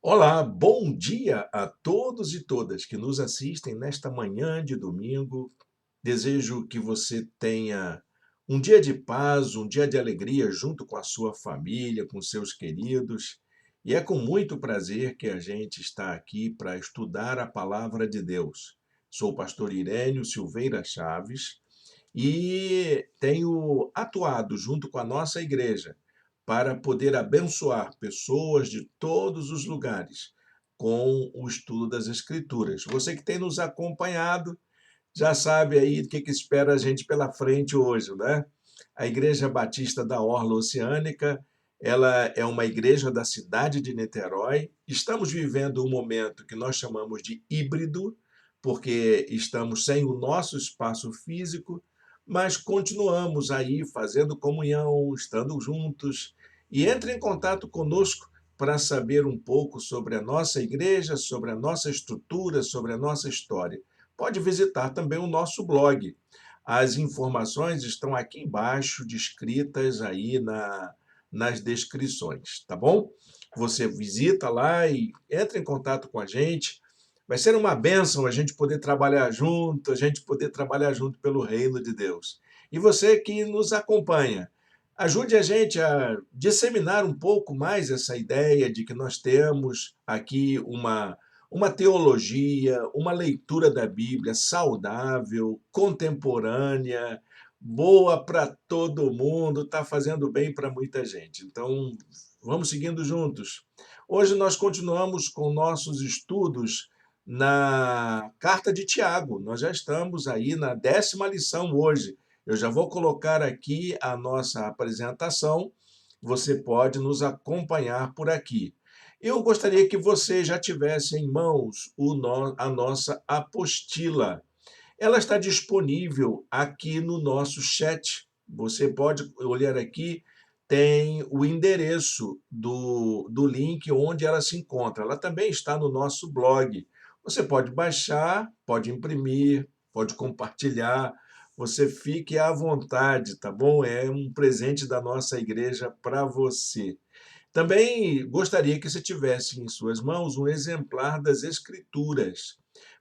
Olá, bom dia a todos e todas que nos assistem nesta manhã de domingo. Desejo que você tenha um dia de paz, um dia de alegria junto com a sua família, com seus queridos. E é com muito prazer que a gente está aqui para estudar a palavra de Deus. Sou o pastor Irênio Silveira Chaves e tenho atuado junto com a nossa igreja para poder abençoar pessoas de todos os lugares com o estudo das Escrituras. Você que tem nos acompanhado já sabe aí o que espera a gente pela frente hoje, né? A Igreja Batista da Orla Oceânica, ela é uma igreja da cidade de Niterói. Estamos vivendo um momento que nós chamamos de híbrido, porque estamos sem o nosso espaço físico, mas continuamos aí fazendo comunhão, estando juntos. E entre em contato conosco para saber um pouco sobre a nossa igreja, sobre a nossa estrutura, sobre a nossa história. Pode visitar também o nosso blog. As informações estão aqui embaixo, descritas aí nas descrições, tá bom? Você visita lá e entra em contato com a gente. Vai ser uma bênção a gente poder trabalhar junto, a gente poder trabalhar junto pelo reino de Deus. E você que nos acompanha, ajude a gente a disseminar um pouco mais essa ideia de que nós temos aqui uma teologia, uma leitura da Bíblia saudável, contemporânea, boa para todo mundo, está fazendo bem para muita gente. Então, vamos seguindo juntos. Hoje nós continuamos com nossos estudos na carta de Tiago. Nós já estamos aí na 10ª lição hoje. Eu já vou colocar aqui a nossa apresentação. Você pode nos acompanhar por aqui. Eu gostaria que você já tivesse em mãos a nossa apostila. Ela está disponível aqui no nosso chat. Você pode olhar aqui, tem o endereço do link onde ela se encontra. Ela também está no nosso blog. Você pode baixar, pode imprimir, pode compartilhar. Você fique à vontade, tá bom? É um presente da nossa igreja para você. Também gostaria que você tivesse em suas mãos um exemplar das Escrituras,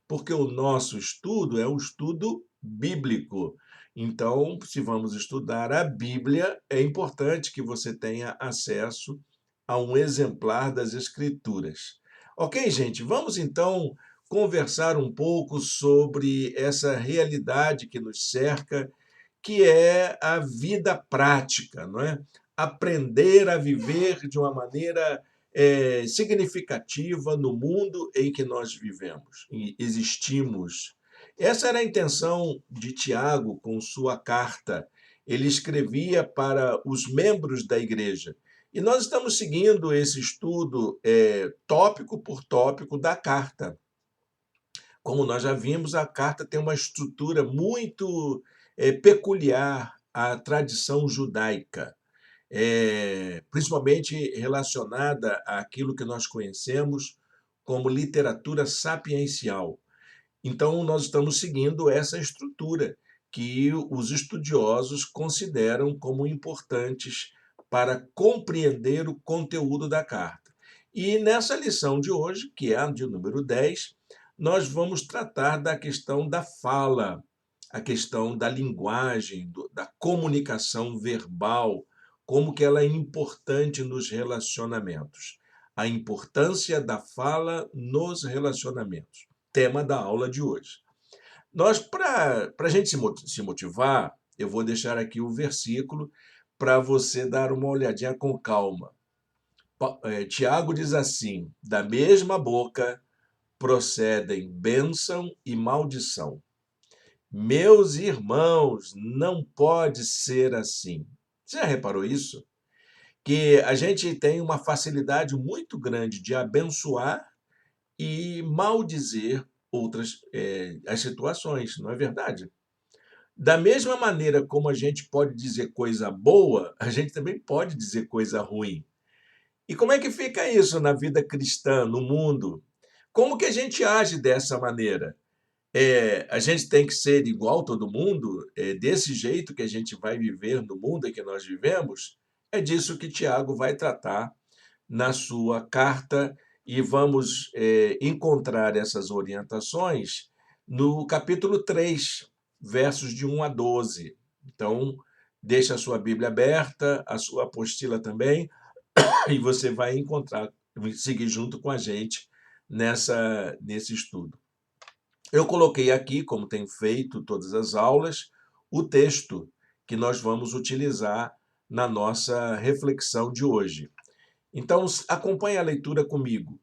porque o nosso estudo é um estudo bíblico. Então, se vamos estudar a Bíblia, é importante que você tenha acesso a um exemplar das Escrituras. Ok, gente? Vamos então conversar um pouco sobre essa realidade que nos cerca, que é a vida prática, não é? Aprender a viver de uma maneira significativa no mundo em que nós vivemos e existimos. Essa era a intenção de Tiago com sua carta. Ele escrevia para os membros da igreja. E nós estamos seguindo esse estudo tópico por tópico da carta. Como nós já vimos, a carta tem uma estrutura muito peculiar à tradição judaica, principalmente relacionada àquilo que nós conhecemos como literatura sapiencial. Então, nós estamos seguindo essa estrutura que os estudiosos consideram como importantes para compreender o conteúdo da carta. E nessa lição de hoje, que é a de número 10, nós vamos tratar da questão da fala, a questão da linguagem, da comunicação verbal, como que ela é importante nos relacionamentos. A importância da fala nos relacionamentos, tema da aula de hoje. Para a gente se motivar, eu vou deixar aqui o versículo para você dar uma olhadinha com calma. Tiago diz assim: da mesma boca procedem bênção e maldição. Meus irmãos, não pode ser assim. Você já reparou isso? Que a gente tem uma facilidade muito grande de abençoar e maldizer outras as situações, não é verdade? Da mesma maneira como a gente pode dizer coisa boa, a gente também pode dizer coisa ruim. E como é que fica isso na vida cristã, no mundo? Como que a gente age dessa maneira? A gente tem que ser igual a todo mundo? É desse jeito que a gente vai viver no mundo em que nós vivemos? É disso que Tiago vai tratar na sua carta e vamos encontrar essas orientações no capítulo 3, versos de 1 a 12. Então, deixa a sua Bíblia aberta, a sua apostila também, e você vai encontrar, seguir junto com a gente nesse estudo. Eu coloquei aqui, como tenho feito todas as aulas, o texto que nós vamos utilizar na nossa reflexão de hoje. Então, acompanhe a leitura comigo.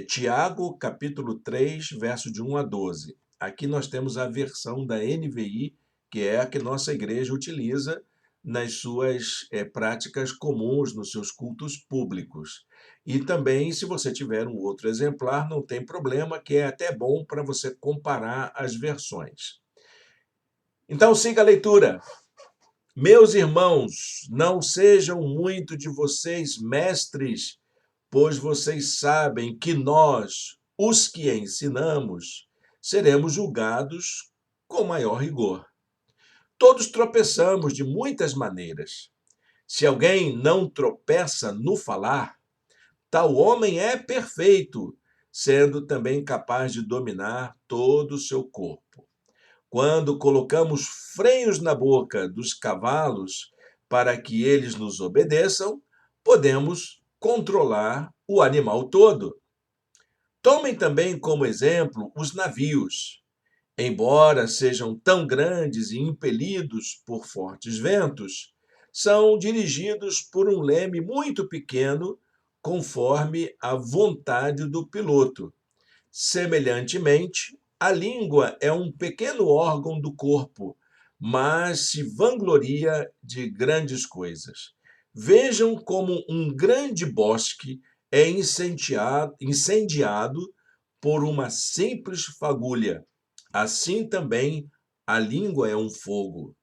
Tiago, capítulo 3, verso de 1 a 12. Aqui nós temos a versão da NVI, que é a que nossa igreja utiliza nas suas práticas comuns, nos seus cultos públicos. E também, se você tiver um outro exemplar, não tem problema, que é até bom para você comparar as versões. Então, siga a leitura. Meus irmãos, não sejam muito de vocês mestres, pois vocês sabem que nós, os que ensinamos, seremos julgados com maior rigor. Todos tropeçamos de muitas maneiras. Se alguém não tropeça no falar, tal homem é perfeito, sendo também capaz de dominar todo o seu corpo. Quando colocamos freios na boca dos cavalos para que eles nos obedeçam, podemos controlar o animal todo. Tomem também como exemplo os navios. Embora sejam tão grandes e impelidos por fortes ventos, são dirigidos por um leme muito pequeno, conforme a vontade do piloto. Semelhantemente, a língua é um pequeno órgão do corpo, mas se vangloria de grandes coisas. Vejam como um grande bosque é incendiado por uma simples fagulha. Assim também a língua é um fogo,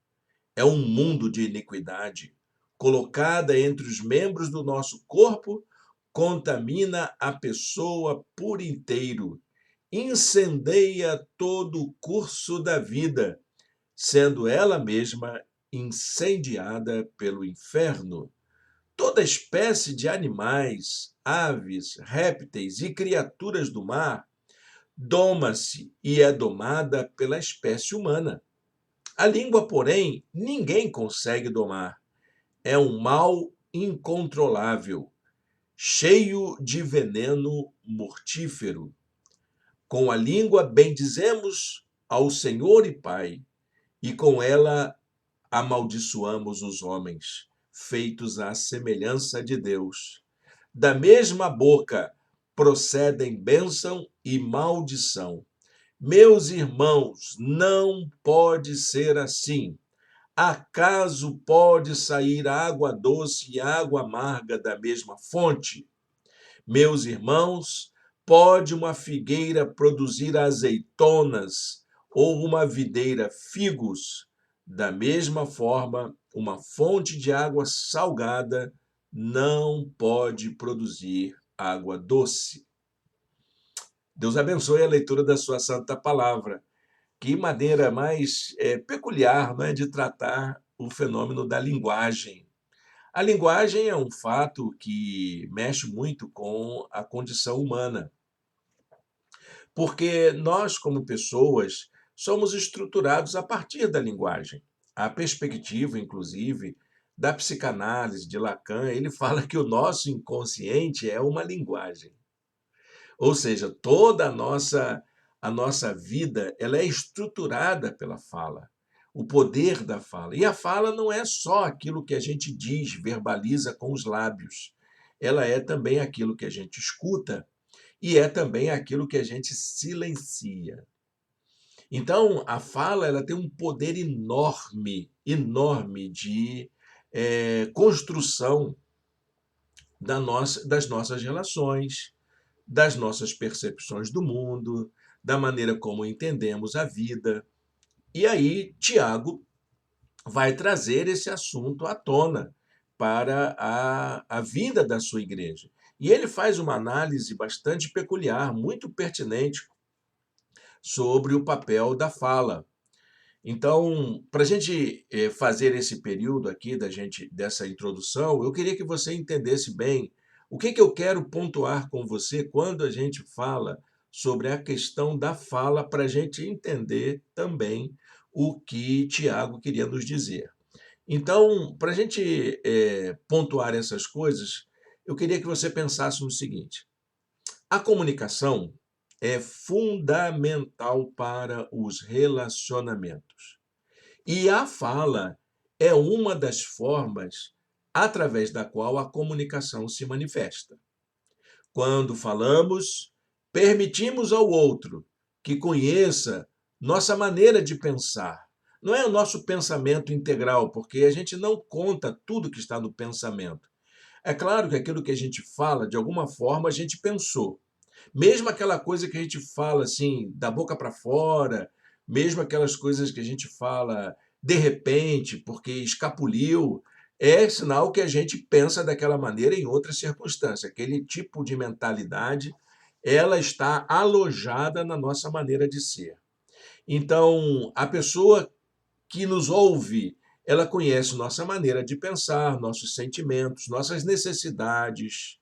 é um mundo de iniquidade. Colocada entre os membros do nosso corpo, contamina a pessoa por inteiro, incendeia todo o curso da vida, sendo ela mesma incendiada pelo inferno. Toda espécie de animais, aves, répteis e criaturas do mar doma-se e é domada pela espécie humana. A língua, porém, ninguém consegue domar. É um mal incontrolável, cheio de veneno mortífero. Com a língua bendizemos ao Senhor e Pai, e com ela amaldiçoamos os homens, feitos à semelhança de Deus. Da mesma boca procedem bênção e maldição. Meus irmãos, não pode ser assim. Acaso pode sair água doce e água amarga da mesma fonte? Meus irmãos, pode uma figueira produzir azeitonas ou uma videira figos? Da mesma forma, uma fonte de água salgada não pode produzir água doce. Deus abençoe a leitura da sua santa palavra. Que maneira mais peculiar, não é, de tratar o fenômeno da linguagem. A linguagem é um fato que mexe muito com a condição humana, porque nós, como pessoas, somos estruturados a partir da linguagem. A perspectiva, inclusive, da psicanálise de Lacan, ele fala que o nosso inconsciente é uma linguagem. Ou seja, toda a nossa vida ela é estruturada pela fala, o poder da fala. E a fala não é só aquilo que a gente diz, verbaliza com os lábios. Ela é também aquilo que a gente escuta e é também aquilo que a gente silencia. Então, a fala ela tem um poder enorme, enorme de construção das nossas relações, das nossas percepções do mundo, da maneira como entendemos a vida. E aí, Tiago vai trazer esse assunto à tona para a vida da sua igreja. E ele faz uma análise bastante peculiar, muito pertinente, sobre o papel da fala. Então, para a gente fazer esse período aqui dessa introdução, eu queria que você entendesse bem O que eu quero pontuar com você quando a gente fala sobre a questão da fala, para a gente entender também o que Tiago queria nos dizer. Então, para a gente pontuar essas coisas, eu queria que você pensasse no seguinte: a comunicação é fundamental para os relacionamentos. E a fala é uma das formas através da qual a comunicação se manifesta. Quando falamos, permitimos ao outro que conheça nossa maneira de pensar. Não é o nosso pensamento integral, porque a gente não conta tudo que está no pensamento. É claro que aquilo que a gente fala, de alguma forma, a gente pensou. Mesmo aquela coisa que a gente fala assim, da boca para fora, mesmo aquelas coisas que a gente fala de repente, porque escapuliu, é sinal que a gente pensa daquela maneira em outras circunstâncias. Aquele tipo de mentalidade, ela está alojada na nossa maneira de ser. Então, a pessoa que nos ouve, ela conhece nossa maneira de pensar, nossos sentimentos, nossas necessidades.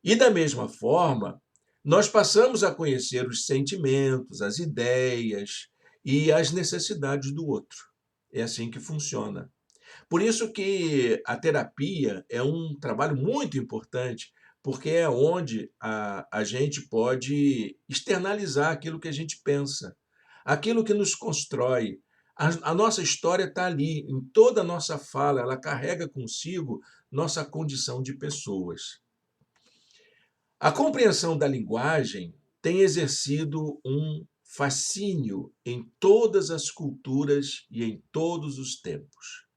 E da mesma forma, nós passamos a conhecer os sentimentos, as ideias e as necessidades do outro. É assim que funciona. Por isso que a terapia é um trabalho muito importante, porque é onde a gente pode externalizar aquilo que a gente pensa, aquilo que nos constrói. A nossa história está ali, em toda a nossa fala, ela carrega consigo nossa condição de pessoas. A compreensão da linguagem tem exercido um fascínio em todas as culturas e em todos os tempos.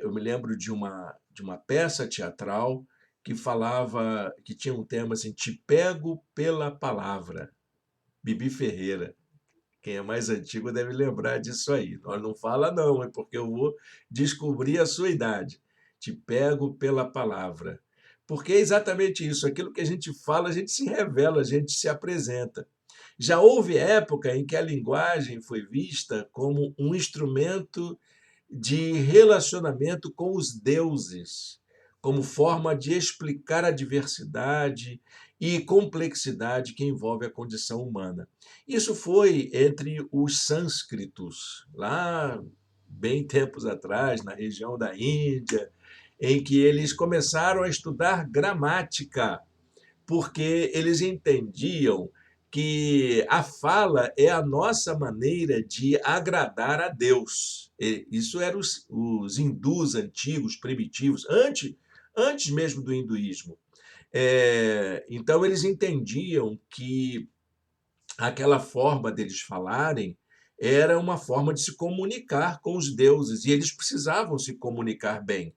Eu me lembro de uma peça teatral que falava, que tinha um tema assim, Te pego pela palavra, Bibi Ferreira. Quem é mais antigo deve lembrar disso aí. Nós não fala não, é porque eu vou descobrir a sua idade. Te pego pela palavra. Porque é exatamente isso, aquilo que a gente fala, a gente se revela, a gente se apresenta. Já houve época em que a linguagem foi vista como um instrumento de relacionamento com os deuses, como forma de explicar a diversidade e complexidade que envolve a condição humana. Isso foi entre os sânscritos, lá bem tempos atrás, na região da Índia, em que eles começaram a estudar gramática, porque eles entendiam que a fala é a nossa maneira de agradar a Deus. Isso eram os hindus antigos, primitivos, antes mesmo do hinduísmo. Então, eles entendiam que aquela forma deles falarem era uma forma de se comunicar com os deuses, e eles precisavam se comunicar bem.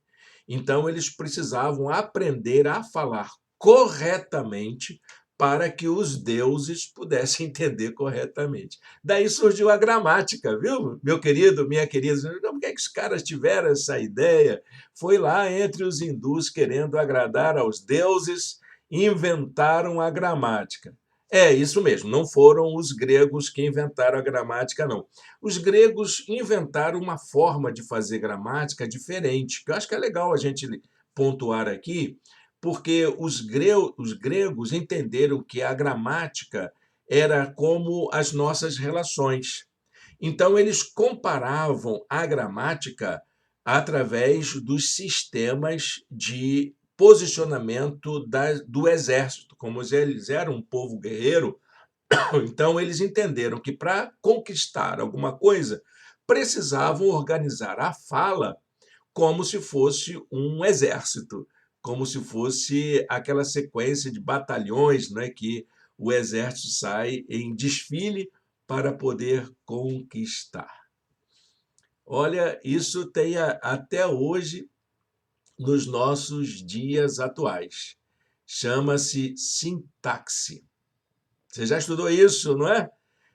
Então, eles precisavam aprender a falar corretamente para que os deuses pudessem entender corretamente. Daí surgiu a gramática, viu, meu querido, minha querida? Como é que os caras tiveram essa ideia? Foi lá entre os hindus querendo agradar aos deuses, inventaram a gramática. É isso mesmo, não foram os gregos que inventaram a gramática, não. Os gregos inventaram uma forma de fazer gramática diferente, que eu acho que é legal a gente pontuar aqui, porque os gregos entenderam que a gramática era como as nossas relações. Então, eles comparavam a gramática através dos sistemas de posicionamento do exército. Como eles eram um povo guerreiro, então eles entenderam que para conquistar alguma coisa, precisavam organizar a fala como se fosse um exército, como se fosse aquela sequência de batalhões, né, que o exército sai em desfile para poder conquistar. Olha, isso tem até hoje nos nossos dias atuais. Chama-se sintaxe. Você já estudou isso, não é?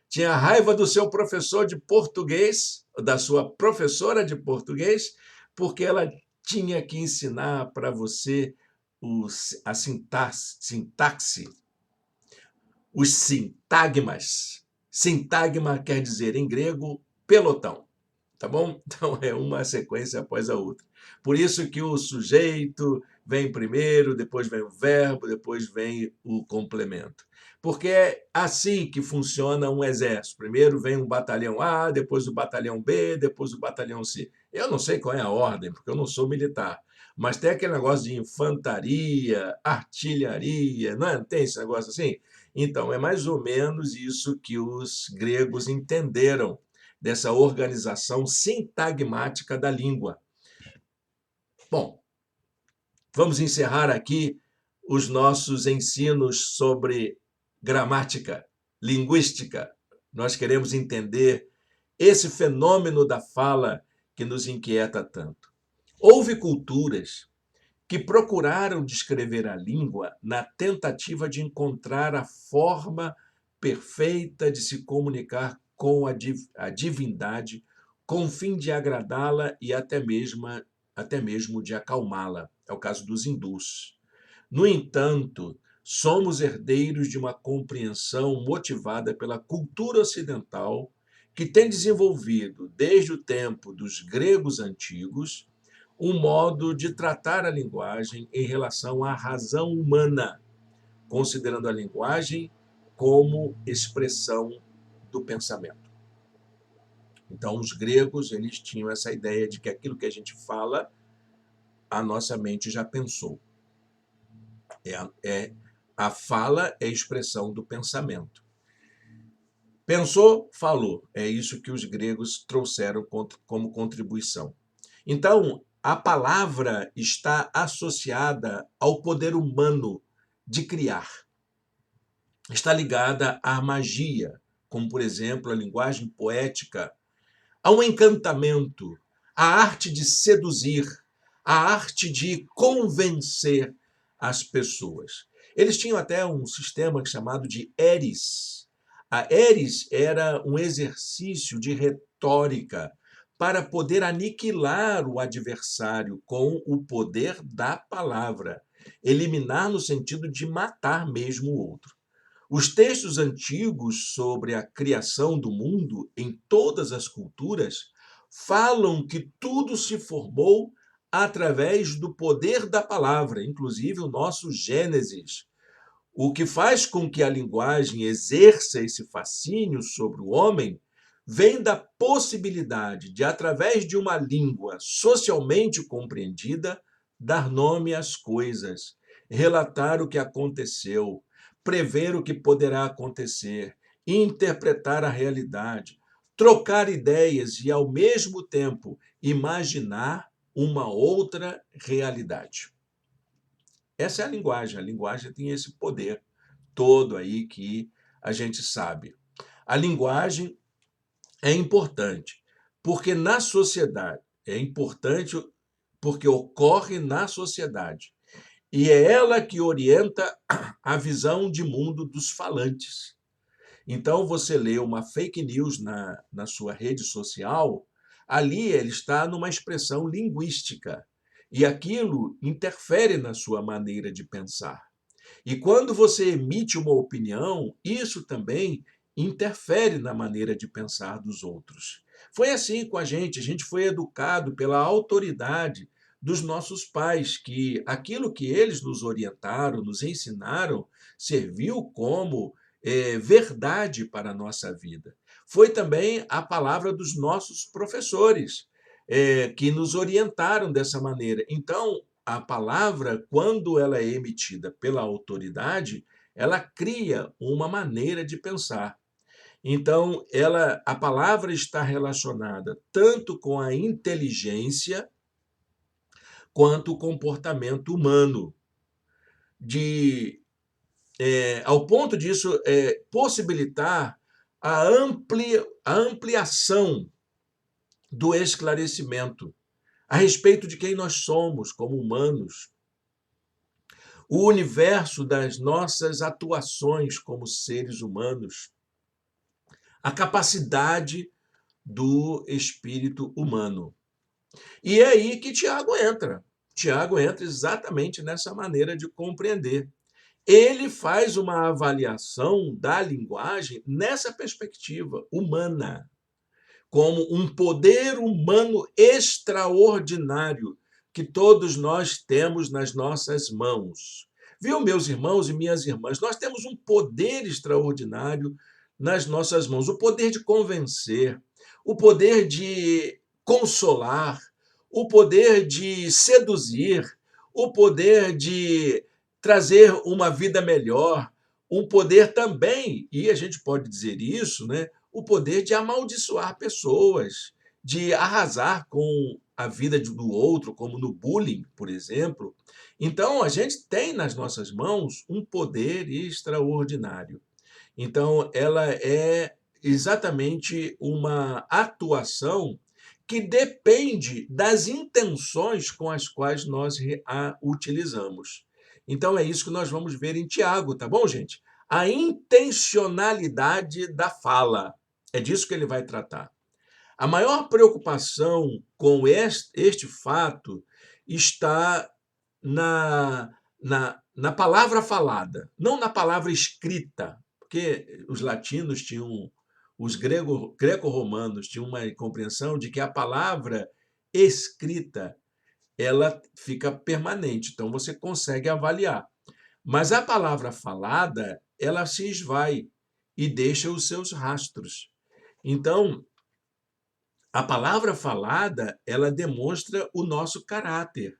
Tinha raiva do seu professor de português, da sua professora de português, porque ela tinha que ensinar para você a sintaxe, os sintagmas. Sintagma quer dizer, em grego, pelotão. Tá bom? Então, é uma sequência após a outra. Por isso que o sujeito vem primeiro, depois vem o verbo, depois vem o complemento. Porque é assim que funciona um exército. Primeiro vem um batalhão A, depois o batalhão B, depois o batalhão C. Eu não sei qual é a ordem, porque eu não sou militar. Mas tem aquele negócio de infantaria, artilharia, não é? Tem esse negócio assim? Então, é mais ou menos isso que os gregos entenderam dessa organização sintagmática da língua. Bom, vamos encerrar aqui os nossos ensinos sobre gramática, linguística. Nós queremos entender esse fenômeno da fala que nos inquieta tanto. Houve culturas que procuraram descrever a língua na tentativa de encontrar a forma perfeita de se comunicar com a divindade, com o fim de agradá-la e até mesmo de acalmá-la. É o caso dos hindus. No entanto, somos herdeiros de uma compreensão motivada pela cultura ocidental que tem desenvolvido, desde o tempo dos gregos antigos, um modo de tratar a linguagem em relação à razão humana, considerando a linguagem como expressão do pensamento. Então, os gregos, eles tinham essa ideia de que aquilo que a gente fala, a nossa mente já pensou. A fala é a expressão do pensamento. Pensou, falou. É isso que os gregos trouxeram como contribuição. Então, a palavra está associada ao poder humano de criar. Está ligada à magia, como, por exemplo, a linguagem poética, a um encantamento, a arte de seduzir, a arte de convencer as pessoas. Eles tinham até um sistema chamado de eris. A eris era um exercício de retórica para poder aniquilar o adversário com o poder da palavra, eliminar no sentido de matar mesmo o outro. Os textos antigos sobre a criação do mundo em todas as culturas falam que tudo se formou através do poder da palavra, inclusive o nosso Gênesis. O que faz com que a linguagem exerça esse fascínio sobre o homem vem da possibilidade de, através de uma língua socialmente compreendida, dar nome às coisas, relatar o que aconteceu, prever o que poderá acontecer, interpretar a realidade, trocar ideias e, ao mesmo tempo, imaginar uma outra realidade. Essa é a linguagem tem esse poder todo aí que a gente sabe. A linguagem é importante, porque na sociedade, é importante porque ocorre na sociedade. E é ela que orienta a visão de mundo dos falantes. Então, você lê uma fake news na sua rede social, ali ele está numa expressão linguística. E aquilo interfere na sua maneira de pensar. E quando você emite uma opinião, isso também interfere na maneira de pensar dos outros. Foi assim com a gente foi educado pela autoridade dos nossos pais, que aquilo que eles nos orientaram, nos ensinaram, serviu como verdade para a nossa vida. Foi também a palavra dos nossos professores, que nos orientaram dessa maneira. Então, a palavra, quando ela é emitida pela autoridade, ela cria uma maneira de pensar. Então, a palavra está relacionada tanto com a inteligência quanto o comportamento humano, ao ponto disso possibilitar a ampliação do esclarecimento a respeito de quem nós somos como humanos, o universo das nossas atuações como seres humanos, a capacidade do espírito humano. E é aí que Tiago entra. Tiago entra exatamente nessa maneira de compreender. Ele faz uma avaliação da linguagem nessa perspectiva humana, como um poder humano extraordinário que todos nós temos nas nossas mãos. Viu, meus irmãos e minhas irmãs, nós temos um poder extraordinário nas nossas mãos, o poder de convencer, o poder de consolar, o poder de seduzir, o poder de trazer uma vida melhor, um poder também, e a gente pode dizer isso, né? O poder de amaldiçoar pessoas, de arrasar com a vida do outro, como no bullying, por exemplo. Então, a gente tem nas nossas mãos um poder extraordinário. Então, ela é exatamente uma atuação que depende das intenções com as quais nós a utilizamos. Então, é isso que nós vamos ver em Tiago, tá bom, gente? A intencionalidade da fala. É disso que ele vai tratar. A maior preocupação com este fato está na palavra falada, não na palavra escrita, porque os latinos tinham, os greco-romanos tinham uma compreensão de que a palavra escrita ela fica permanente, então você consegue avaliar. Mas a palavra falada, ela se esvai e deixa os seus rastros. Então, a palavra falada, ela demonstra o nosso caráter,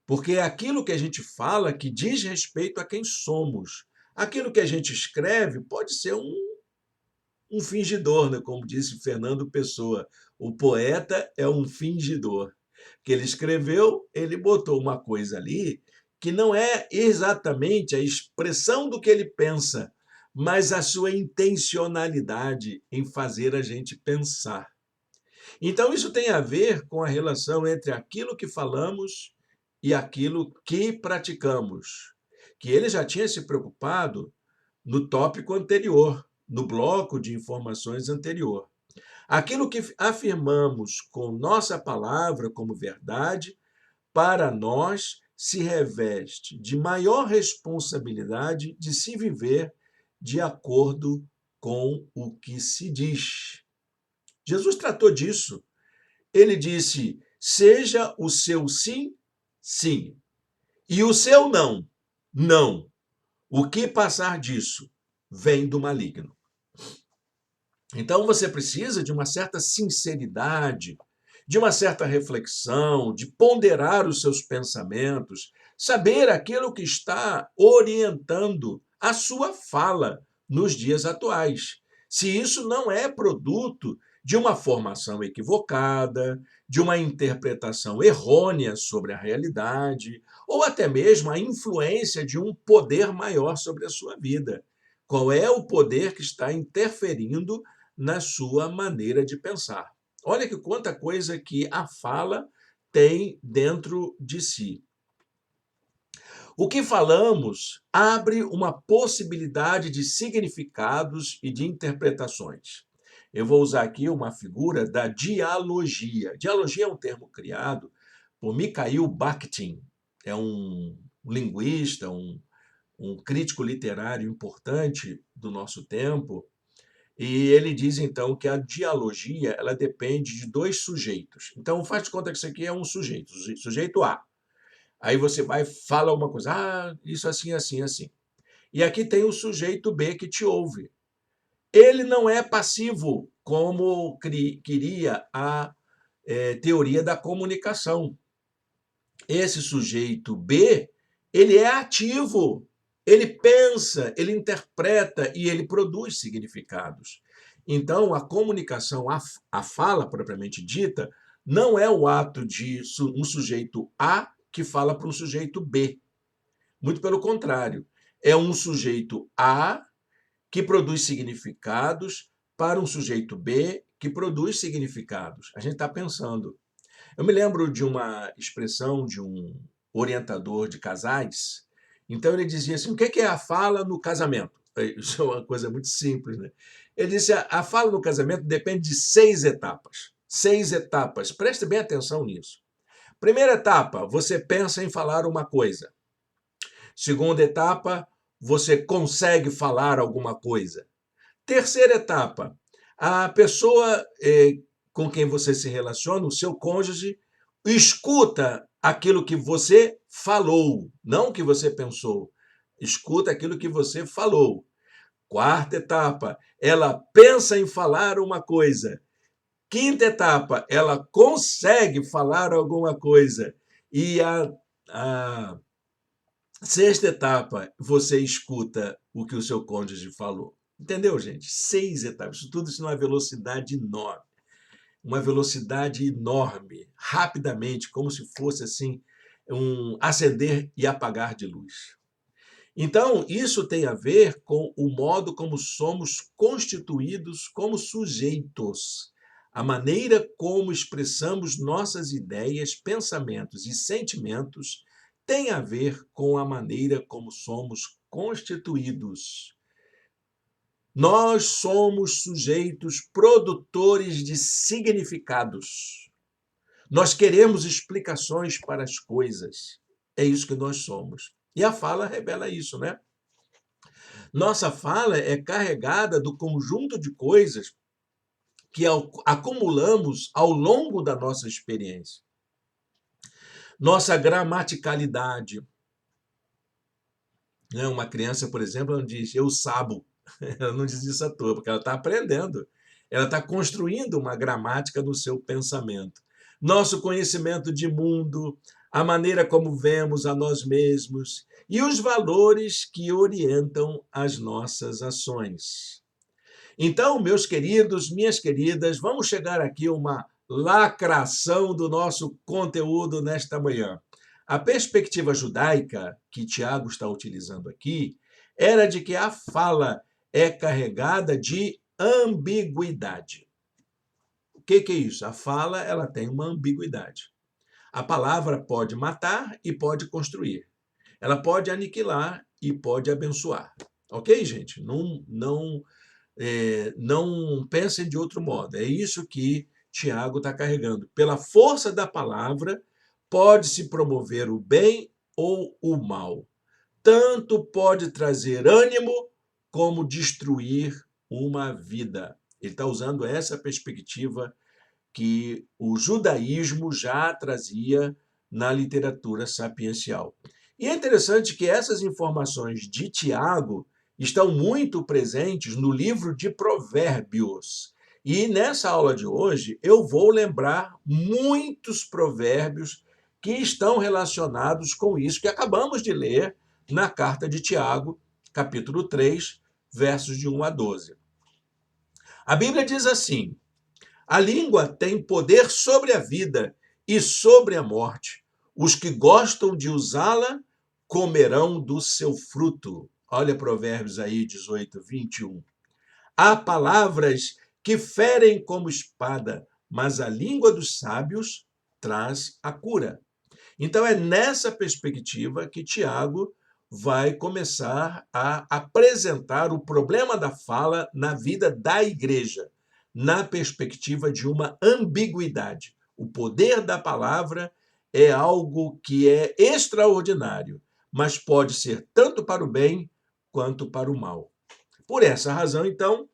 porque é aquilo que a gente fala que diz respeito a quem somos. Aquilo que a gente escreve pode ser um fingidor, né? Como disse Fernando Pessoa. O poeta é um fingidor. Que ele escreveu, ele botou uma coisa ali que não é exatamente a expressão do que ele pensa, mas a sua intencionalidade em fazer a gente pensar. Então, isso tem a ver com a relação entre aquilo que falamos e aquilo que praticamos, que ele já tinha se preocupado no tópico anterior, no bloco de informações anterior. Aquilo que afirmamos com nossa palavra como verdade, para nós se reveste de maior responsabilidade de se viver de acordo com o que se diz. Jesus tratou disso. Ele disse: seja o seu sim, sim, e o seu não, não. O que passar disso vem do maligno. Então você precisa de uma certa sinceridade, de uma certa reflexão, de ponderar os seus pensamentos, saber aquilo que está orientando a sua fala nos dias atuais. Se isso não é produto de uma formação equivocada, de uma interpretação errônea sobre a realidade, ou até mesmo a influência de um poder maior sobre a sua vida. Qual é o poder que está interferindo na sua maneira de pensar? Olha que quanta coisa que a fala tem dentro de si. O que falamos abre uma possibilidade de significados e de interpretações. Eu vou usar aqui uma figura da dialogia. Dialogia é um termo criado por Mikhail Bakhtin, é um linguista, um crítico literário importante do nosso tempo, e ele diz, então, que a dialogia ela depende de dois sujeitos. Então, faz de conta que isso aqui é um sujeito, sujeito A. Aí você vai fala uma coisa, isso assim, assim, assim. E aqui tem o sujeito B que te ouve. Ele não é passivo, como queria a teoria da comunicação. Esse sujeito B, ele é ativo, ele pensa, ele interpreta e ele produz significados. Então, a comunicação, a fala propriamente dita, não é o ato de um sujeito A que fala para um sujeito B. Muito pelo contrário, é um sujeito A que produz significados para um sujeito B que produz significados. A gente está pensando. Eu me lembro de uma expressão de um orientador de casais. Então ele dizia assim: o que é a fala no casamento? Isso é uma coisa muito simples, né? Ele disse: a fala no casamento depende de 6 etapas. 6 etapas. Preste bem atenção nisso. Primeira etapa, você pensa em falar uma coisa. Segunda etapa, você consegue falar alguma coisa. Terceira etapa, a pessoa com quem você se relaciona, o seu cônjuge, Escuta aquilo que você falou, não o que você pensou. Escuta aquilo que você falou. Quarta etapa, ela pensa em falar uma coisa. Quinta etapa, ela consegue falar alguma coisa. E a sexta etapa, você escuta o que o seu cônjuge falou. Entendeu, gente? 6 etapas. Tudo isso numa velocidade enorme. Uma velocidade enorme, rapidamente, como se fosse assim, um acender e apagar de luz. Então, isso tem a ver com o modo como somos constituídos como sujeitos. A maneira como expressamos nossas ideias, pensamentos e sentimentos tem a ver com a maneira como somos constituídos. Nós somos sujeitos produtores de significados. Nós queremos explicações para as coisas. É isso que nós somos. E a fala revela isso, né? Nossa fala é carregada do conjunto de coisas que acumulamos ao longo da nossa experiência. Nossa gramaticalidade. Né? Uma criança, por exemplo, não diz eu sabo. Ela não diz isso à toa, porque ela está aprendendo. Ela está construindo uma gramática no seu pensamento. Nosso conhecimento de mundo, a maneira como vemos a nós mesmos e os valores que orientam as nossas ações. Então, meus queridos, minhas queridas, vamos chegar aqui a uma lacração do nosso conteúdo nesta manhã. A perspectiva judaica que Tiago está utilizando aqui era de que a fala é carregada de ambiguidade. O que é isso? A fala ela tem uma ambiguidade. A palavra pode matar e pode construir. Ela pode aniquilar e pode abençoar. Ok, gente? Não pensem de outro modo. É isso que Tiago está carregando. Pela força da palavra, pode-se promover o bem ou o mal. Tanto pode trazer ânimo como destruir uma vida. Ele está usando essa perspectiva que o judaísmo já trazia na literatura sapiencial. E é interessante que essas informações de Tiago estão muito presentes no livro de Provérbios. E nessa aula de hoje eu vou lembrar muitos provérbios que estão relacionados com isso que acabamos de ler na carta de Tiago, capítulo 3, versos de 1 a 12. A Bíblia diz assim: a língua tem poder sobre a vida e sobre a morte. Os que gostam de usá-la comerão do seu fruto. Olha Provérbios aí, 18, 21. Há palavras que ferem como espada, mas a língua dos sábios traz a cura. Então é nessa perspectiva que Tiago vai começar a apresentar o problema da fala na vida da igreja, na perspectiva de uma ambiguidade. O poder da palavra é algo que é extraordinário, mas pode ser tanto para o bem quanto para o mal. Por essa razão, então,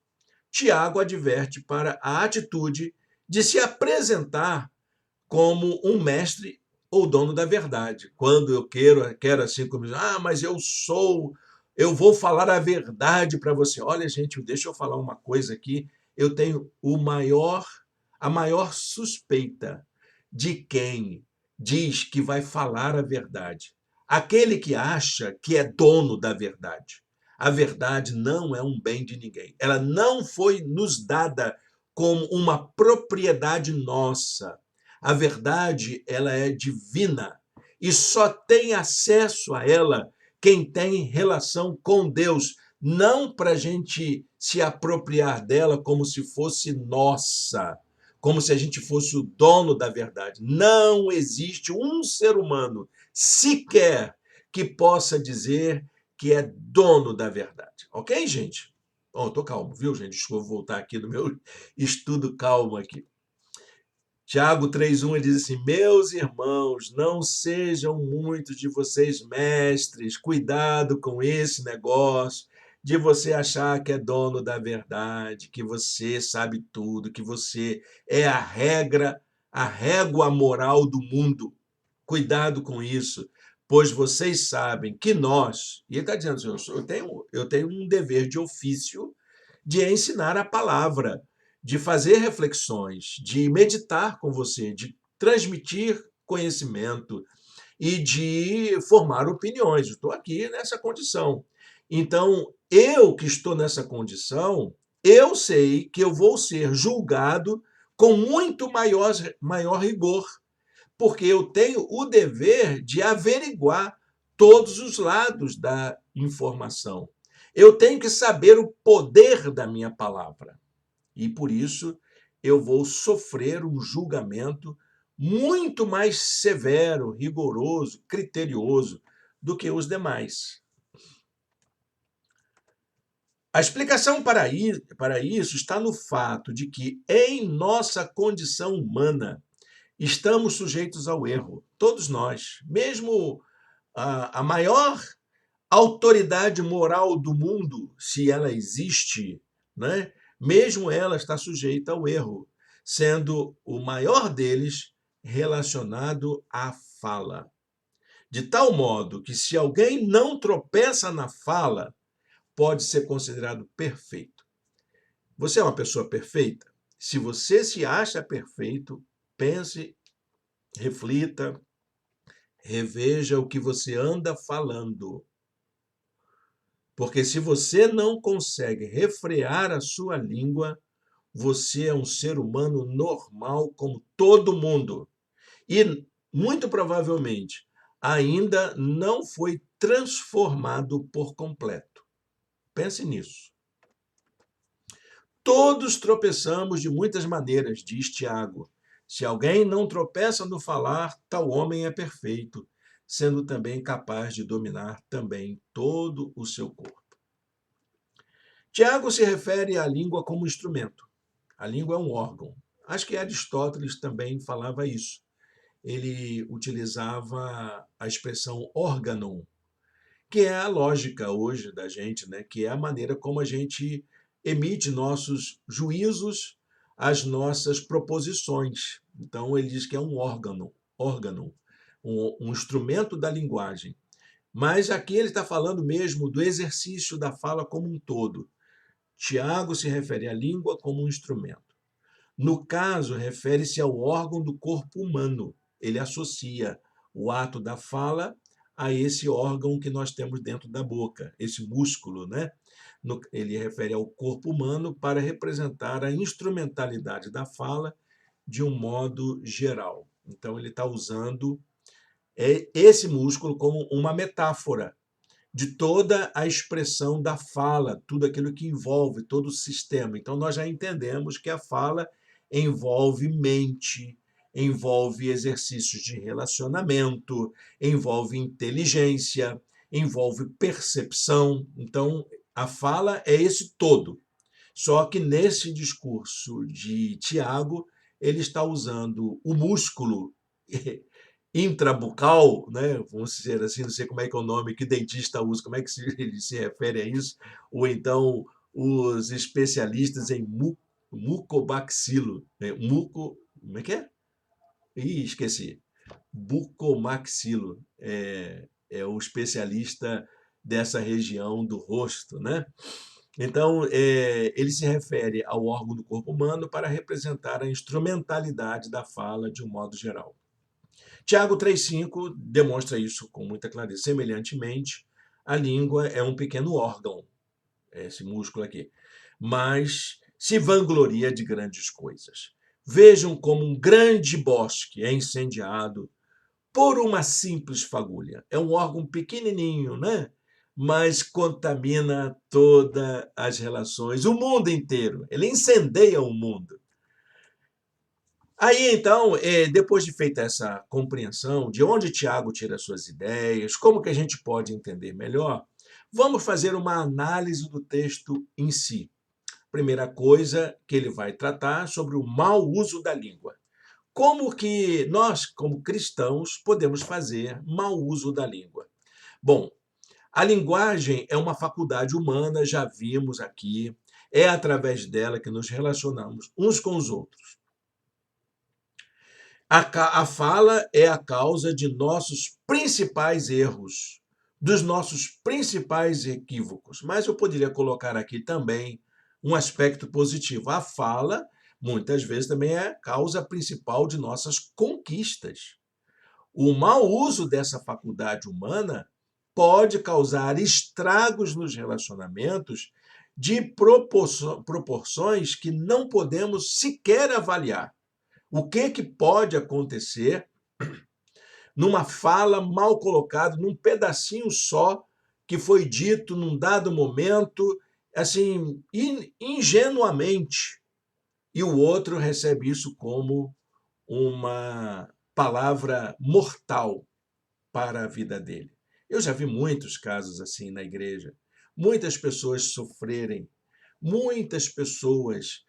Tiago adverte para a atitude de se apresentar como um mestre ou dono da verdade. Quando eu quero assim como, mas eu vou falar a verdade para você. Olha, gente, deixa eu falar uma coisa aqui. Eu tenho a maior suspeita de quem diz que vai falar a verdade. Aquele que acha que é dono da verdade. A verdade não é um bem de ninguém. Ela não foi nos dada como uma propriedade nossa. A verdade, ela é divina e só tem acesso a ela quem tem relação com Deus, não para a gente se apropriar dela como se fosse nossa, como se a gente fosse o dono da verdade. Não existe um ser humano sequer que possa dizer que é dono da verdade. Ok, gente? Bom, tô calmo, viu, gente? Deixa eu voltar aqui no meu estudo calmo aqui. Tiago 3,1 ele diz assim: meus irmãos, não sejam muitos de vocês mestres, cuidado com esse negócio de você achar que é dono da verdade, que você sabe tudo, que você é a regra a régua moral do mundo. Cuidado com isso, pois vocês sabem que nós, e ele está dizendo assim, eu tenho um dever de ofício de ensinar a palavra, de fazer reflexões, de meditar com você, de transmitir conhecimento e de formar opiniões. Estou aqui nessa condição. Então, eu que estou nessa condição, eu sei que eu vou ser julgado com muito maior rigor, porque eu tenho o dever de averiguar todos os lados da informação. Eu tenho que saber o poder da minha palavra. E por isso eu vou sofrer um julgamento muito mais severo, rigoroso, criterioso do que os demais. A explicação para isso está no fato de que, em nossa condição humana, estamos sujeitos ao erro, todos nós. Mesmo a maior autoridade moral do mundo, se ela existe, né? Mesmo ela está sujeita ao erro, sendo o maior deles relacionado à fala. De tal modo que, se alguém não tropeça na fala, pode ser considerado perfeito. Você é uma pessoa perfeita? Se você se acha perfeito, pense, reflita, reveja o que você anda falando. Porque se você não consegue refrear a sua língua, você é um ser humano normal como todo mundo. E, muito provavelmente, ainda não foi transformado por completo. Pense nisso. Todos tropeçamos de muitas maneiras, diz Tiago. Se alguém não tropeça no falar, tal homem é perfeito, sendo também capaz de dominar também todo o seu corpo. Tiago se refere à língua como instrumento. A língua é um órgão. Acho que Aristóteles também falava isso. Ele utilizava a expressão órgão, que é a lógica hoje da gente, né? Que é a maneira como a gente emite nossos juízos, as nossas proposições. Então, ele diz que é um órgão, um instrumento da linguagem. Mas aqui ele está falando mesmo do exercício da fala como um todo. Tiago se refere à língua como um instrumento. No caso, refere-se ao órgão do corpo humano. Ele associa o ato da fala a esse órgão que nós temos dentro da boca, esse músculo, né? Ele refere ao corpo humano para representar a instrumentalidade da fala de um modo geral. Então, ele está usando esse músculo como uma metáfora de toda a expressão da fala, tudo aquilo que envolve todo o sistema. Então, nós já entendemos que a fala envolve mente, envolve exercícios de relacionamento, envolve inteligência, envolve percepção. Então, a fala é esse todo. Só que nesse discurso de Tiago, ele está usando o músculo intrabucal, né? Vamos dizer assim, não sei como é que é o nome que dentista usa, como é que ele se refere a isso, ou então os especialistas em mucomaxilo, né? Como é que é? Ih, esqueci. Bucomaxilo é o especialista dessa região do rosto, né? Então, ele se refere ao órgão do corpo humano para representar a instrumentalidade da fala de um modo geral. Tiago 3,5 demonstra isso com muita clareza. Semelhantemente, a língua é um pequeno órgão, esse músculo aqui, mas se vangloria de grandes coisas. Vejam como um grande bosque é incendiado por uma simples fagulha. É um órgão pequenininho, né? Mas contamina todas as relações, o mundo inteiro. Ele incendeia o mundo. Aí, então, depois de feita essa compreensão de onde Tiago tira suas ideias, como que a gente pode entender melhor, vamos fazer uma análise do texto em si. Primeira coisa que ele vai tratar sobre o mau uso da língua. Como que nós, como cristãos, podemos fazer mau uso da língua? Bom, a linguagem é uma faculdade humana, já vimos aqui, é através dela que nos relacionamos uns com os outros. A fala é a causa de nossos principais erros, dos nossos principais equívocos. Mas eu poderia colocar aqui também um aspecto positivo. A fala, muitas vezes, também é a causa principal de nossas conquistas. O mau uso dessa faculdade humana pode causar estragos nos relacionamentos de proporções que não podemos sequer avaliar. O que pode acontecer numa fala mal colocada, num pedacinho só que foi dito num dado momento, assim, ingenuamente, e o outro recebe isso como uma palavra mortal para a vida dele. Eu já vi muitos casos assim na igreja. Muitas pessoas sofrerem, muitas pessoas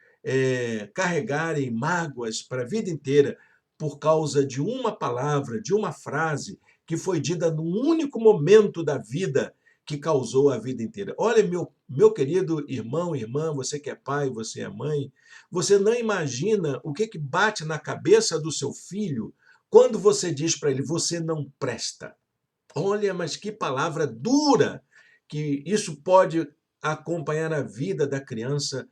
carregarem mágoas para a vida inteira por causa de uma palavra, de uma frase que foi dita num único momento da vida que causou a vida inteira. Olha, meu querido irmão, irmã, você que é pai, você é mãe, você não imagina o que bate na cabeça do seu filho quando você diz para ele, você não presta. Olha, mas que palavra dura que isso pode acompanhar a vida da criança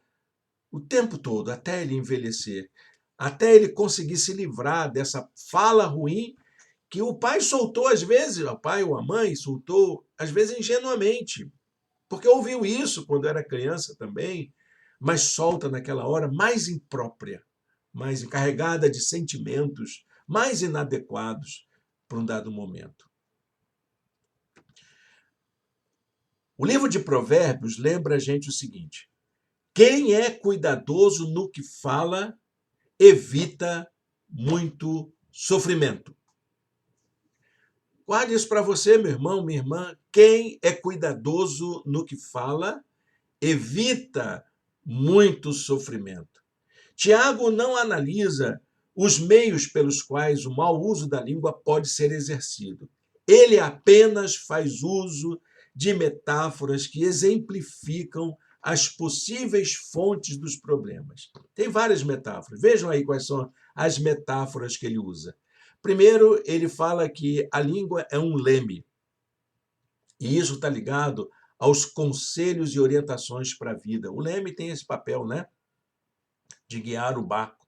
o tempo todo, até ele envelhecer, até ele conseguir se livrar dessa fala ruim que o pai soltou às vezes, o pai ou a mãe soltou às vezes ingenuamente, porque ouviu isso quando era criança também, mas solta naquela hora mais imprópria, mais encarregada de sentimentos, mais inadequados para um dado momento. O livro de Provérbios lembra a gente o seguinte: quem é cuidadoso no que fala, evita muito sofrimento. Guarde isso para você, meu irmão, minha irmã. Quem é cuidadoso no que fala, evita muito sofrimento. Tiago não analisa os meios pelos quais o mau uso da língua pode ser exercido. Ele apenas faz uso de metáforas que exemplificam as possíveis fontes dos problemas. Tem várias metáforas. Vejam aí quais são as metáforas que ele usa. Primeiro, ele fala que a língua é um leme. E isso está ligado aos conselhos e orientações para a vida. O leme tem esse papel, né? De guiar o barco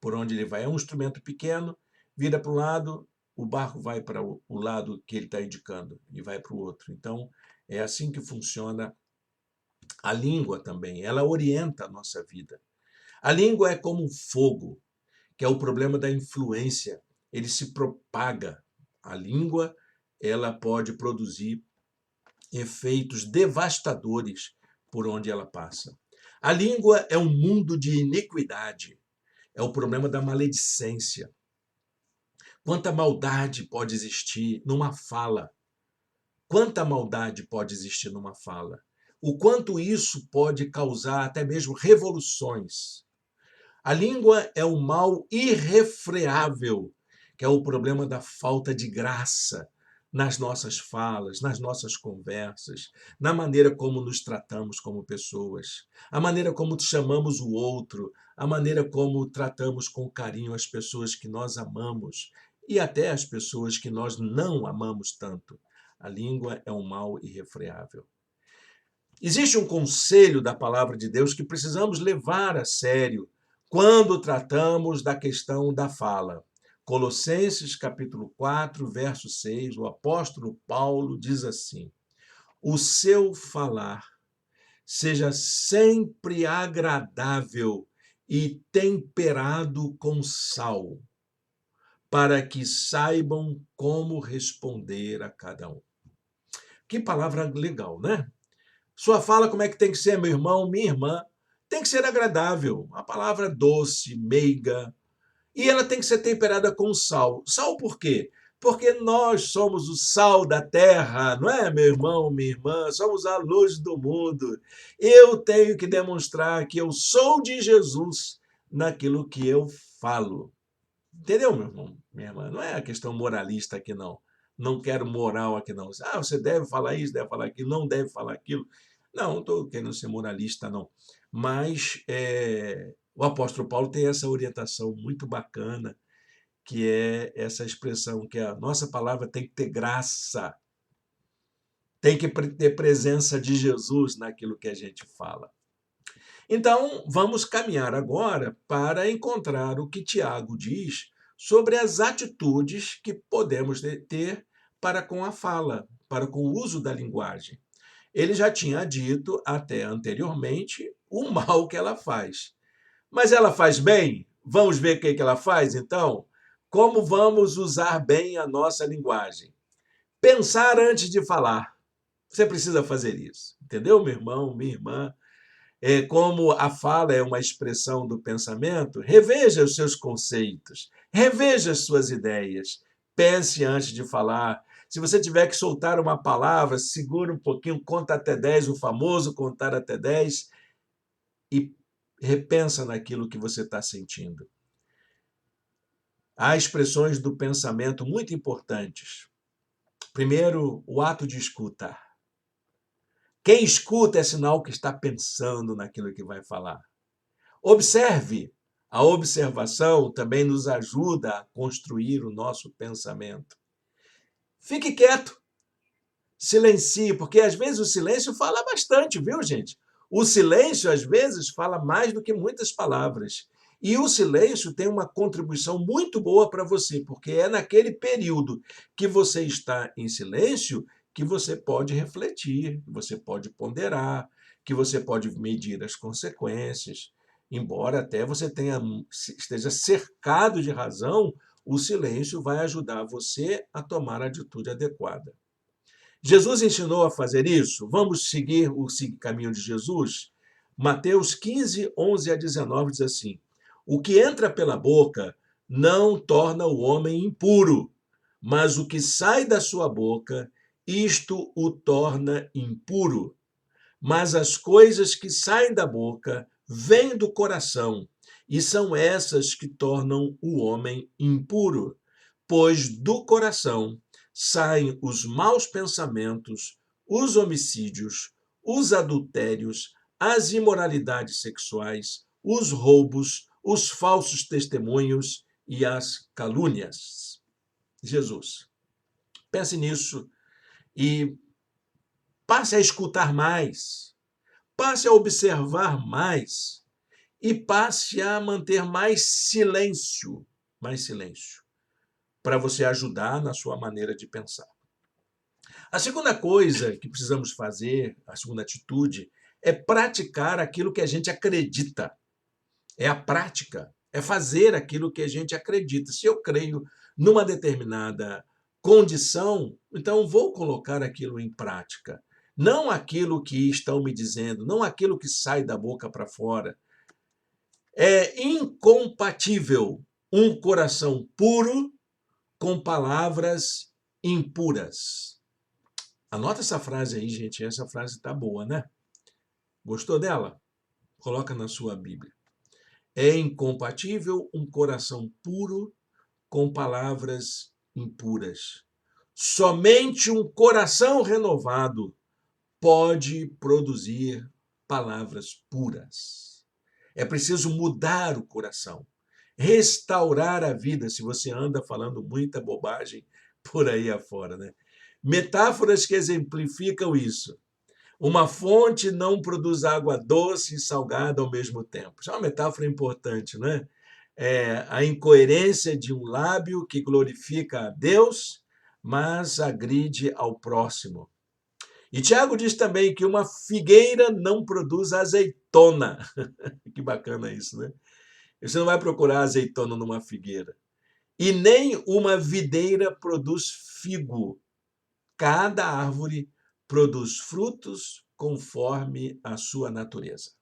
por onde ele vai. É um instrumento pequeno, vira para um lado, o barco vai para o lado que ele está indicando e vai para o outro. Então, é assim que funciona a língua também. Ela orienta a nossa vida. A língua é como um fogo, que é o problema da influência. Ele se propaga. A língua, ela pode produzir efeitos devastadores por onde ela passa. A língua é um mundo de iniquidade. É o problema da maledicência. Quanta maldade pode existir numa fala? Quanta maldade pode existir numa fala? O quanto isso pode causar até mesmo revoluções. A língua é um mal irrefreável, que é o problema da falta de graça nas nossas falas, nas nossas conversas, na maneira como nos tratamos como pessoas, a maneira como chamamos o outro, a maneira como tratamos com carinho as pessoas que nós amamos e até as pessoas que nós não amamos tanto. A língua é um mal irrefreável. Existe um conselho da palavra de Deus que precisamos levar a sério quando tratamos da questão da fala. Colossenses capítulo 4, verso 6, o apóstolo Paulo diz assim: o seu falar seja sempre agradável e temperado com sal, para que saibam como responder a cada um. Que palavra legal, né? Sua fala, como é que tem que ser, meu irmão, minha irmã? Tem que ser agradável, a palavra doce, meiga, e ela tem que ser temperada com sal. Sal por quê? Porque nós somos o sal da terra, não é, meu irmão, minha irmã? Somos a luz do mundo. Eu tenho que demonstrar que eu sou de Jesus naquilo que eu falo. Entendeu, meu irmão, minha irmã? Não é a questão moralista aqui, não. Não quero moral aqui, não. Ah, você deve falar isso, deve falar aquilo, não deve falar aquilo. Não estou querendo ser moralista, não. Mas o apóstolo Paulo tem essa orientação muito bacana, que é essa expressão que a nossa palavra tem que ter graça, tem que ter presença de Jesus naquilo que a gente fala. Então, vamos caminhar agora para encontrar o que Tiago diz sobre as atitudes que podemos ter para com a fala, para com o uso da linguagem. Ele já tinha dito até anteriormente o mal que ela faz. Mas ela faz bem? Vamos ver o que ela faz, então? Como vamos usar bem a nossa linguagem? Pensar antes de falar. Você precisa fazer isso. Entendeu, meu irmão, minha irmã? Como a fala é uma expressão do pensamento, reveja os seus conceitos, reveja as suas ideias, pense antes de falar. Se você tiver que soltar uma palavra, segura um pouquinho, conta até 10, o famoso contar até 10, e repensa naquilo que você está sentindo. Há expressões do pensamento muito importantes. Primeiro, o ato de escutar. Quem escuta é sinal que está pensando naquilo que vai falar. Observe. A observação também nos ajuda a construir o nosso pensamento. Fique quieto. Silencie, porque às vezes o silêncio fala bastante, viu, gente? O silêncio, às vezes, fala mais do que muitas palavras. E o silêncio tem uma contribuição muito boa para você, porque é naquele período que você está em silêncio que você pode refletir, que você pode ponderar, que você pode medir as consequências. Embora até você esteja cercado de razão, o silêncio vai ajudar você a tomar a atitude adequada. Jesus ensinou a fazer isso? Vamos seguir o caminho de Jesus? Mateus 15, 11 a 19 diz assim: o que entra pela boca não torna o homem impuro, mas o que sai da sua boca, isto o torna impuro. Mas as coisas que saem da boca vêm do coração, e são essas que tornam o homem impuro. Pois do coração saem os maus pensamentos, os homicídios, os adultérios, as imoralidades sexuais, os roubos, os falsos testemunhos e as calúnias. Jesus, pense nisso e passe a escutar mais, passe a observar mais e passe a manter mais silêncio, para você ajudar na sua maneira de pensar. A segunda coisa que precisamos fazer, a segunda atitude, é praticar aquilo que a gente acredita. É a prática, é fazer aquilo que a gente acredita. Se eu creio numa determinada condição, então vou colocar aquilo em prática. Não aquilo que estão me dizendo, não aquilo que sai da boca para fora. É incompatível um coração puro com palavras impuras. Anota essa frase aí, gente. Essa frase está boa, né? Gostou dela? Coloca na sua Bíblia. É incompatível um coração puro com palavras impuras. Somente um coração renovado pode produzir palavras puras. É preciso mudar o coração, restaurar a vida, se você anda falando muita bobagem por aí afora, né? Metáforas que exemplificam isso. Uma fonte não produz água doce e salgada ao mesmo tempo. Isso é uma metáfora importante, né? A incoerência de um lábio que glorifica a Deus, mas agride ao próximo. E Tiago diz também que uma figueira não produz azeitona. Que bacana isso, né? Você não vai procurar azeitona numa figueira. E nem uma videira produz figo. Cada árvore produz frutos conforme a sua natureza.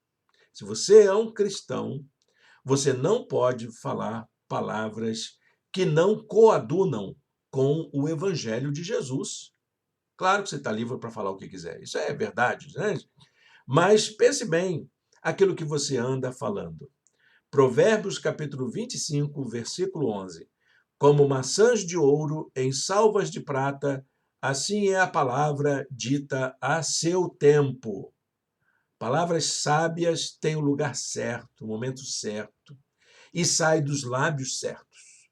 Se você é um cristão, você não pode falar palavras que não coadunam com o evangelho de Jesus. Claro que você está livre para falar o que quiser, isso é verdade, né? Mas pense bem aquilo que você anda falando. Provérbios capítulo 25, versículo 11. Como maçãs de ouro em salvas de prata, assim é a palavra dita a seu tempo. Palavras sábias têm o lugar certo, o momento certo, e sai dos lábios certos.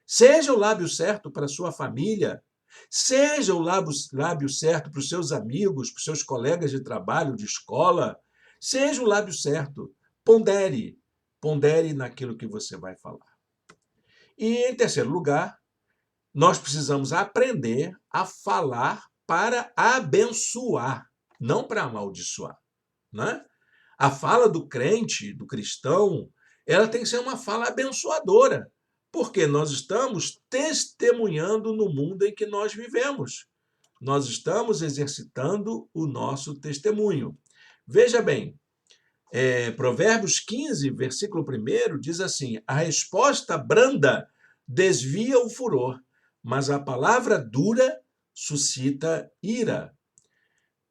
Seja o lábio certo para a sua família, seja o lábio certo para os seus amigos, para os seus colegas de trabalho, de escola, seja o lábio certo. Pondere, pondere naquilo que você vai falar. E, em terceiro lugar, nós precisamos aprender a falar para abençoar, não para amaldiçoar, né? A fala do crente, do cristão, ela tem que ser uma fala abençoadora, porque nós estamos testemunhando no mundo em que nós vivemos. Nós estamos exercitando o nosso testemunho. Veja bem, Provérbios 15, versículo 1, diz assim: a resposta branda desvia o furor, mas a palavra dura suscita ira.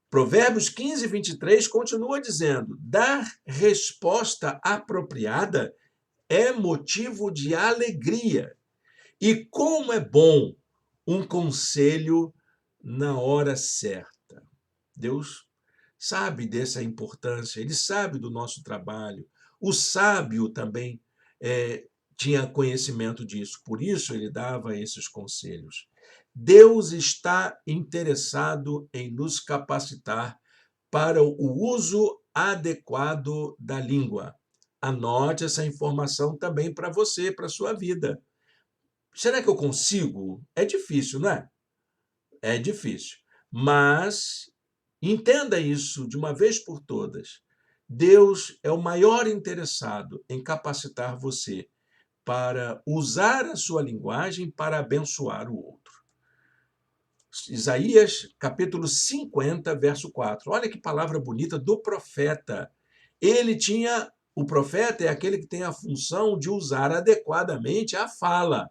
Provérbios 15, 23 continua dizendo: dar resposta apropriada é motivo de alegria. E como é bom um conselho na hora certa. Deus sabe dessa importância, ele sabe do nosso trabalho. O sábio também tinha conhecimento disso, por isso ele dava esses conselhos. Deus está interessado em nos capacitar para o uso adequado da língua. Anote essa informação também para você, para a sua vida. Será que eu consigo? É difícil, não é? É difícil. Mas entenda isso de uma vez por todas. Deus é o maior interessado em capacitar você para usar a sua linguagem para abençoar o outro. Isaías, capítulo 50, verso 4. Olha que palavra bonita do profeta. O profeta é aquele que tem a função de usar adequadamente a fala.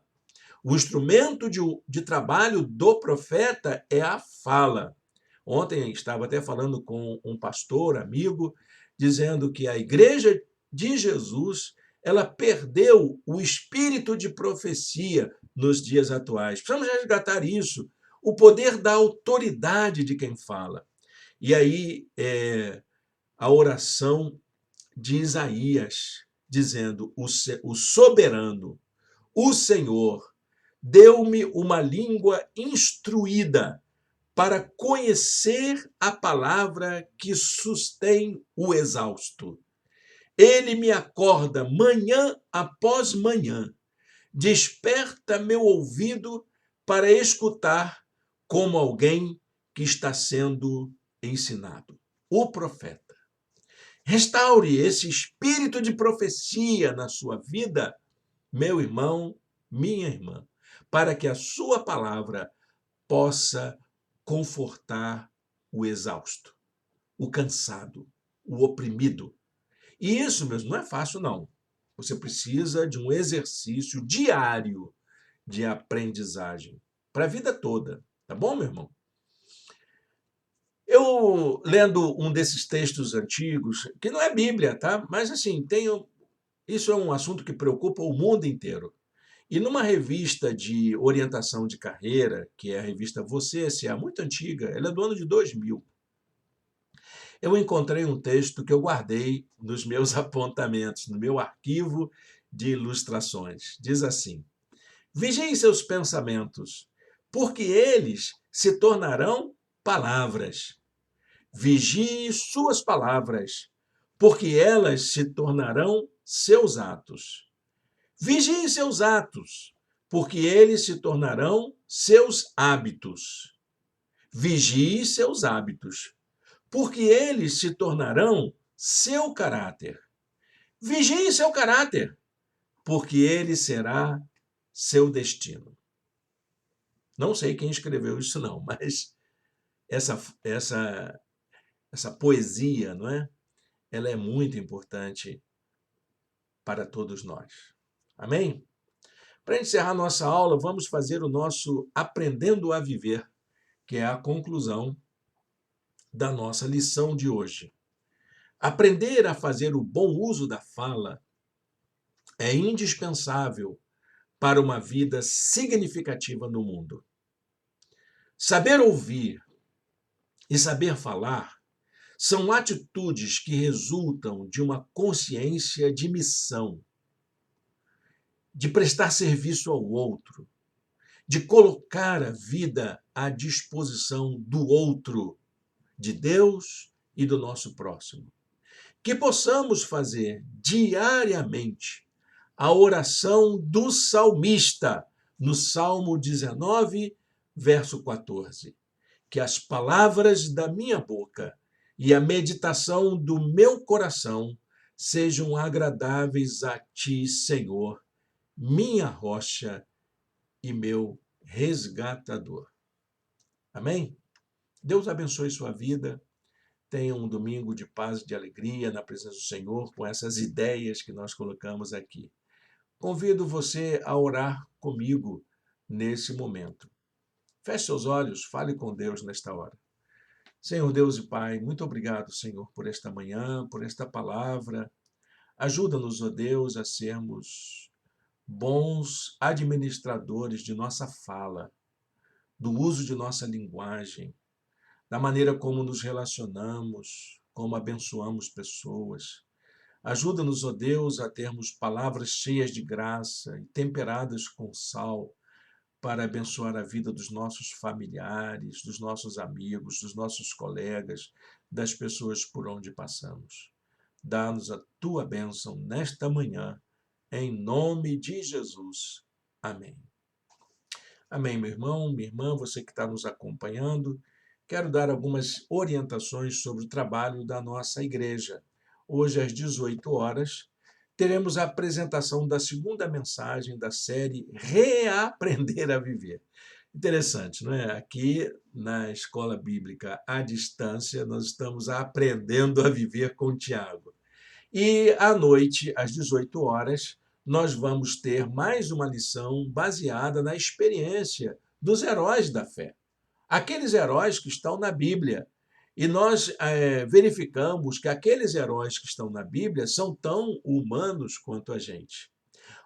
O instrumento de trabalho do profeta é a fala. Ontem estava até falando com um pastor, amigo, dizendo que a igreja de Jesus, ela perdeu o espírito de profecia nos dias atuais. Precisamos resgatar isso, o poder da autoridade de quem fala. E aí, a oração de Isaías, dizendo: o soberano, o Senhor, deu-me uma língua instruída para conhecer a palavra que sustém o exausto. Ele me acorda manhã após manhã, desperta meu ouvido para escutar como alguém que está sendo ensinado. O profeta. Restaure esse espírito de profecia na sua vida, meu irmão, minha irmã, para que a sua palavra possa confortar o exausto, o cansado, o oprimido. E isso mesmo não é fácil, não. Você precisa de um exercício diário de aprendizagem para a vida toda. Tá bom, meu irmão? Eu, lendo um desses textos antigos, que não é Bíblia, tá? Mas, assim, isso é um assunto que preocupa o mundo inteiro. E numa revista de orientação de carreira, que é a revista Você S.A., muito antiga, ela é do ano de 2000, eu encontrei um texto que eu guardei nos meus apontamentos, no meu arquivo de ilustrações. Diz assim: vigiem seus pensamentos, porque eles se tornarão palavras. Vigie suas palavras, porque elas se tornarão seus atos. Vigie seus atos, porque eles se tornarão seus hábitos. Vigie seus hábitos, porque eles se tornarão seu caráter. Vigie seu caráter, porque ele será seu destino. Não sei quem escreveu isso não, mas essa poesia, não é? Ela é muito importante para todos nós. Amém? Para encerrar nossa aula, vamos fazer o nosso Aprendendo a Viver, que é a conclusão da nossa lição de hoje. Aprender a fazer o bom uso da fala é indispensável para uma vida significativa no mundo. Saber ouvir e saber falar são atitudes que resultam de uma consciência de missão. de prestar serviço ao outro, de colocar a vida à disposição do outro, de Deus e do nosso próximo. Que possamos fazer diariamente a oração do salmista, no Salmo 19, verso 14. Que as palavras da minha boca e a meditação do meu coração sejam agradáveis a ti, Senhor, minha rocha e meu resgatador. Amém? Deus abençoe sua vida. Tenha um domingo de paz e de alegria na presença do Senhor com essas ideias que nós colocamos aqui. Convido você a orar comigo nesse momento. Feche seus olhos, fale com Deus nesta hora. Senhor Deus e Pai, muito obrigado, Senhor, por esta manhã, por esta palavra. Ajuda-nos, ó Deus, a sermos bons administradores de nossa fala, do uso de nossa linguagem, da maneira como nos relacionamos, como abençoamos pessoas. Ajuda-nos, ó Deus, a termos palavras cheias de graça e temperadas com sal para abençoar a vida dos nossos familiares, dos nossos amigos, dos nossos colegas, das pessoas por onde passamos. Dá-nos a tua bênção nesta manhã, em nome de Jesus. Amém. Amém, meu irmão, minha irmã, você que está nos acompanhando. Quero dar algumas orientações sobre o trabalho da nossa igreja. Hoje, às 18 horas, teremos a apresentação da segunda mensagem da série Reaprender a Viver. Interessante, não é? Aqui na Escola Bíblica à Distância, nós estamos aprendendo a viver com Tiago. E à noite, às 18 horas, nós vamos ter mais uma lição baseada na experiência dos heróis da fé. Aqueles heróis que estão na Bíblia. E nós verificamos que aqueles heróis que estão na Bíblia são tão humanos quanto a gente.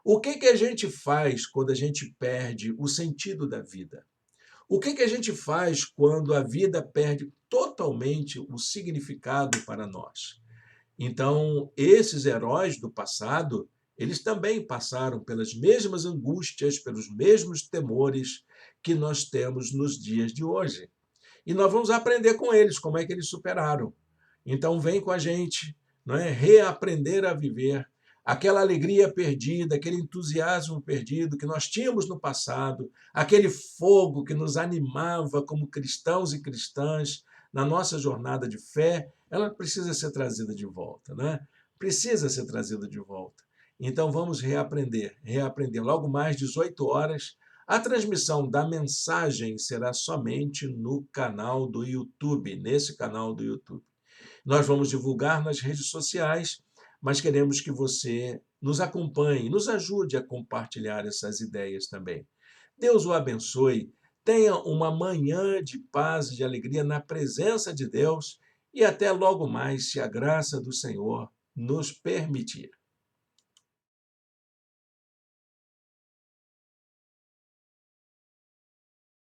O que a gente faz quando a gente perde o sentido da vida? O que a gente faz quando a vida perde totalmente o significado para nós? Então, esses heróis do passado, eles também passaram pelas mesmas angústias, pelos mesmos temores que nós temos nos dias de hoje. E nós vamos aprender com eles como é que eles superaram. Então, vem com a gente, não é? Reaprender a viver. Aquela alegria perdida, aquele entusiasmo perdido que nós tínhamos no passado, aquele fogo que nos animava como cristãos e cristãs na nossa jornada de fé, ela precisa ser trazida de volta, né? Precisa ser trazida de volta. Então, vamos reaprender. Logo mais 18 horas, a transmissão da mensagem será somente no canal do YouTube, nesse canal do YouTube. Nós vamos divulgar nas redes sociais, mas queremos que você nos acompanhe, nos ajude a compartilhar essas ideias também. Deus o abençoe, tenha uma manhã de paz e de alegria na presença de Deus e até logo mais, se a graça do Senhor nos permitir.